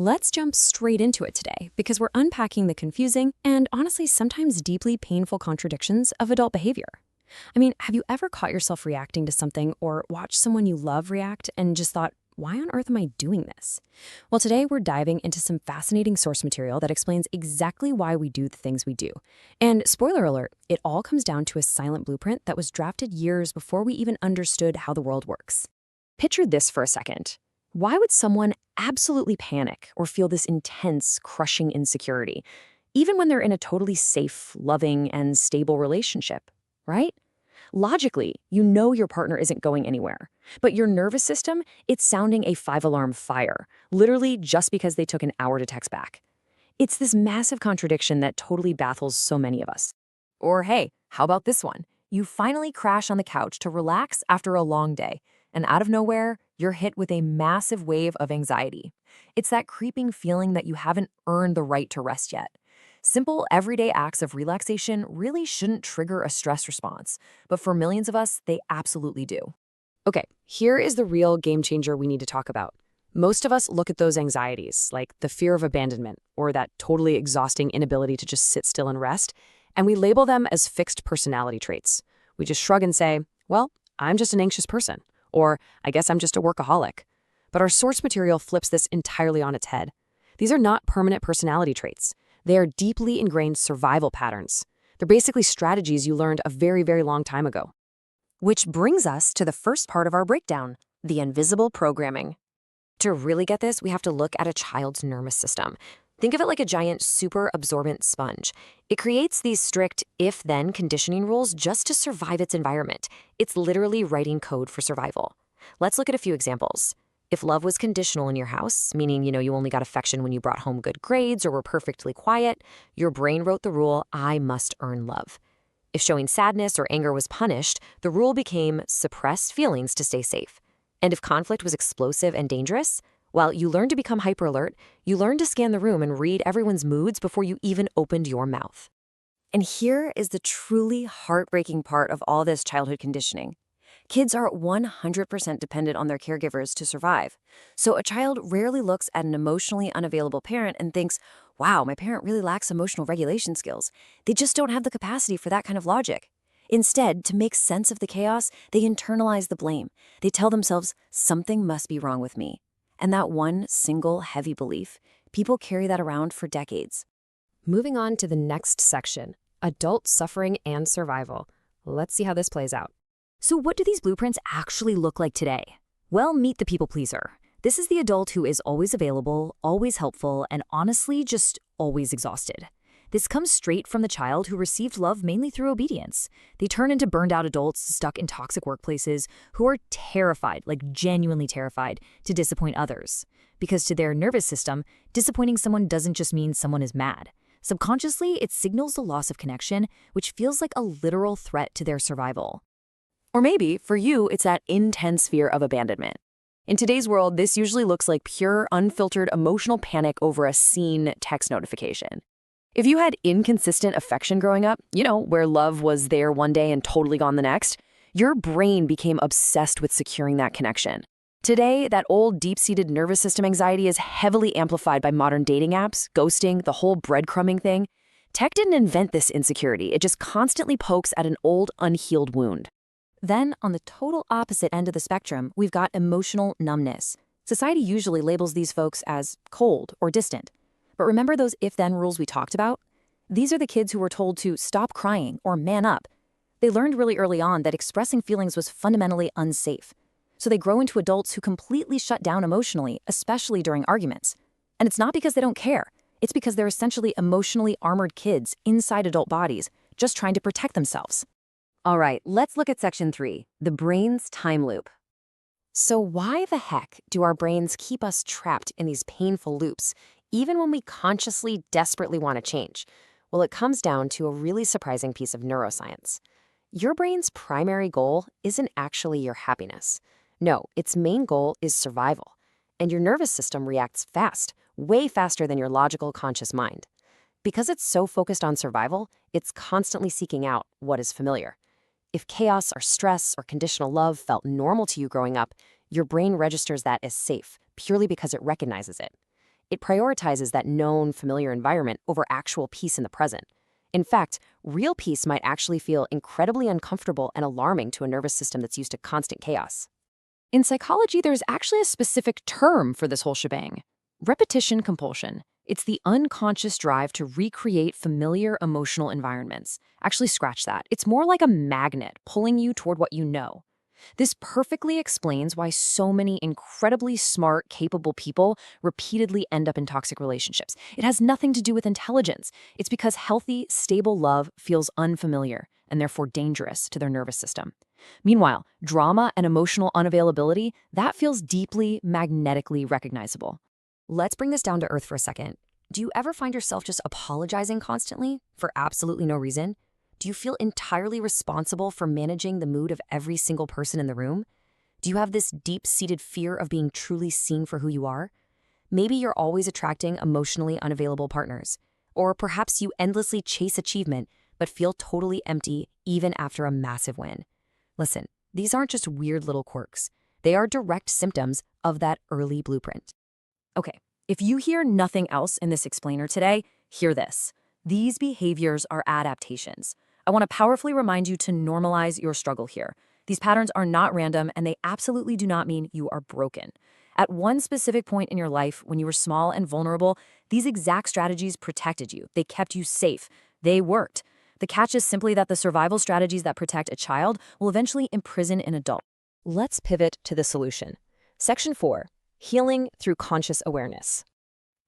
Let's jump straight into it today because we're unpacking the confusing and honestly sometimes deeply painful contradictions of adult behavior. I mean, have you ever caught yourself reacting to something or watched someone you love react and just thought, why on earth am I doing this? Well, today we're diving into some fascinating source material that explains exactly why we do the things we do. And spoiler alert, it all comes down to a silent blueprint that was drafted years before we even understood how the world works. Picture this for a second. Why would someone absolutely panic or feel this intense, crushing insecurity, even when they're in a totally safe, loving, and stable relationship, right? Logically, you know your partner isn't going anywhere, but your nervous system, it's sounding a 5-alarm fire, literally just because they took an hour to text back. It's this massive contradiction that totally baffles so many of us. Or hey, how about this one? You finally crash on the couch to relax after a long day, and out of nowhere, you're hit with a massive wave of anxiety. It's that creeping feeling that you haven't earned the right to rest yet. Simple, everyday acts of relaxation really shouldn't trigger a stress response, but for millions of us, they absolutely do. Okay, here is the real game changer we need to talk about. Most of us look at those anxieties, like the fear of abandonment or that totally exhausting inability to just sit still and rest, and we label them as fixed personality traits. We just shrug and say, well, I'm just an anxious person, or I guess I'm just a workaholic. But our source material flips this entirely on its head. These are not permanent personality traits. They are deeply ingrained survival patterns. They're basically strategies you learned a very, very long time ago. Which brings us to the first part of our breakdown, the invisible programming. To really get this, we have to look at a child's nervous system. Think of it like a giant, super absorbent sponge. It creates these strict if-then conditioning rules just to survive its environment. It's literally writing code for survival. Let's look at a few examples. If love was conditional in your house, meaning, you only got affection when you brought home good grades or were perfectly quiet, your brain wrote the rule, I must earn love. If showing sadness or anger was punished, the rule became suppressed feelings to stay safe. And if conflict was explosive and dangerous, well, you learned to become hyper-alert, you learned to scan the room and read everyone's moods before you even opened your mouth. And here is the truly heartbreaking part of all this childhood conditioning. Kids are 100% dependent on their caregivers to survive. So a child rarely looks at an emotionally unavailable parent and thinks, wow, my parent really lacks emotional regulation skills. They just don't have the capacity for that kind of logic. Instead, to make sense of the chaos, they internalize the blame. They tell themselves, something must be wrong with me. And that one single heavy belief, people carry that around for decades. Moving on to the next section, adult suffering and survival. Let's see how this plays out. So what do these blueprints actually look like today? Well, meet the people pleaser. This is the adult who is always available, always helpful, and honestly just always exhausted. This comes straight from the child who received love mainly through obedience. They turn into burned out adults stuck in toxic workplaces who are terrified, like genuinely terrified, to disappoint others. Because to their nervous system, disappointing someone doesn't just mean someone is mad. Subconsciously, it signals the loss of connection, which feels like a literal threat to their survival. Or maybe, for you, it's that intense fear of abandonment. In today's world, this usually looks like pure, unfiltered emotional panic over a seen text notification. If you had inconsistent affection growing up, where love was there one day and totally gone the next, your brain became obsessed with securing that connection. Today, that old deep-seated nervous system anxiety is heavily amplified by modern dating apps, ghosting, the whole breadcrumbing thing. Tech didn't invent this insecurity, it just constantly pokes at an old, unhealed wound. Then, on the total opposite end of the spectrum, we've got emotional numbness. Society usually labels these folks as cold or distant. But remember those if-then rules we talked about? These are the kids who were told to stop crying or man up. They learned really early on that expressing feelings was fundamentally unsafe. So they grow into adults who completely shut down emotionally, especially during arguments. And it's not because they don't care. It's because they're essentially emotionally armored kids inside adult bodies, just trying to protect themselves. All right, let's look at section 3, the brain's time loop. So why the heck do our brains keep us trapped in these painful loops, even when we consciously, desperately want to change? Well, it comes down to a really surprising piece of neuroscience. Your brain's primary goal isn't actually your happiness. No, its main goal is survival. And your nervous system reacts fast, way faster than your logical, conscious mind. Because it's so focused on survival, it's constantly seeking out what is familiar. If chaos or stress or conditional love felt normal to you growing up, your brain registers that as safe, purely because it recognizes it. It prioritizes that known, familiar environment over actual peace in the present. In fact, real peace might actually feel incredibly uncomfortable and alarming to a nervous system that's used to constant chaos. In psychology, there's actually a specific term for this whole shebang: repetition compulsion. It's the unconscious drive to recreate familiar emotional environments. Actually, scratch that. It's more like a magnet pulling you toward what you know. This perfectly explains why so many incredibly smart, capable people repeatedly end up in toxic relationships. It has nothing to do with intelligence. It's because healthy, stable love feels unfamiliar and therefore dangerous to their nervous system. Meanwhile, drama and emotional unavailability, that feels deeply, magnetically recognizable. Let's bring this down to earth for a second. Do you ever find yourself just apologizing constantly for absolutely no reason? Do you feel entirely responsible for managing the mood of every single person in the room? Do you have this deep-seated fear of being truly seen for who you are? Maybe you're always attracting emotionally unavailable partners. Or perhaps you endlessly chase achievement but feel totally empty even after a massive win. Listen, these aren't just weird little quirks. They are direct symptoms of that early blueprint. Okay, if you hear nothing else in this explainer today, hear this. These behaviors are adaptations. I want to powerfully remind you to normalize your struggle here. These patterns are not random, and they absolutely do not mean you are broken. At one specific point in your life, when you were small and vulnerable, these exact strategies protected you. They kept you safe. They worked. The catch is simply that the survival strategies that protect a child will eventually imprison an adult. Let's pivot to the solution. Section 4, healing through conscious awareness.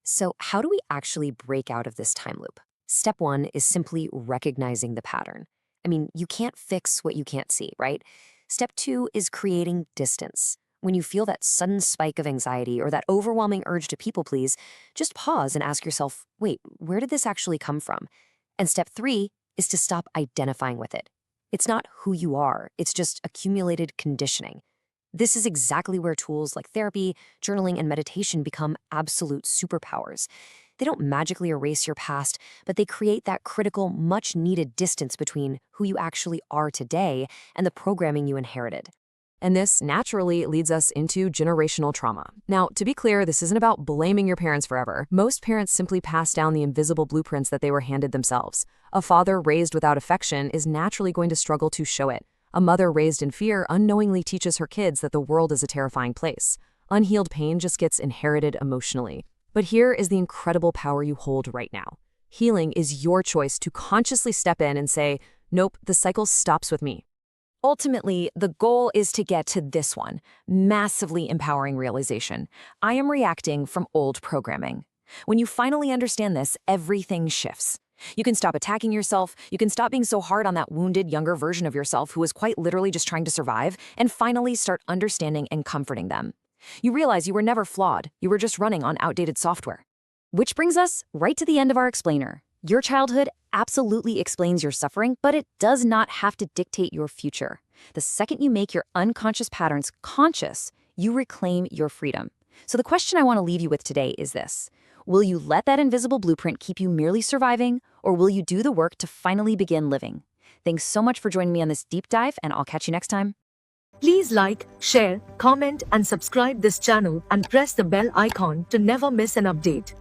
So how do we actually break out of this time loop? Step 1 is simply recognizing the pattern. I mean, you can't fix what you can't see, right? Step 2 is creating distance. When you feel that sudden spike of anxiety or that overwhelming urge to people please, just pause and ask yourself, wait, where did this actually come from? And step 3 is to stop identifying with it. It's not who you are, it's just accumulated conditioning. This is exactly where tools like therapy, journaling, and meditation become absolute superpowers. They don't magically erase your past, but they create that critical, much-needed distance between who you actually are today and the programming you inherited. And this naturally leads us into generational trauma. Now, to be clear, this isn't about blaming your parents forever. Most parents simply pass down the invisible blueprints that they were handed themselves. A father raised without affection is naturally going to struggle to show it. A mother raised in fear unknowingly teaches her kids that the world is a terrifying place. Unhealed pain just gets inherited emotionally. But here is the incredible power you hold right now. Healing is your choice to consciously step in and say, nope, the cycle stops with me. Ultimately, the goal is to get to this one, massively empowering realization. I am reacting from old programming. When you finally understand this, everything shifts. You can stop attacking yourself, you can stop being so hard on that wounded younger version of yourself who is quite literally just trying to survive, and finally start understanding and comforting them. You realize you were never flawed, you were just running on outdated software. Which brings us right to the end of our explainer. Your childhood absolutely explains your suffering, but it does not have to dictate your future. The second you make your unconscious patterns conscious, you reclaim your freedom. So the question I want to leave you with today is this. Will you let that invisible blueprint keep you merely surviving, or will you do the work to finally begin living? Thanks so much for joining me on this deep dive, and I'll catch you next time. Please like, share, comment, and subscribe this channel and press the bell icon to never miss an update.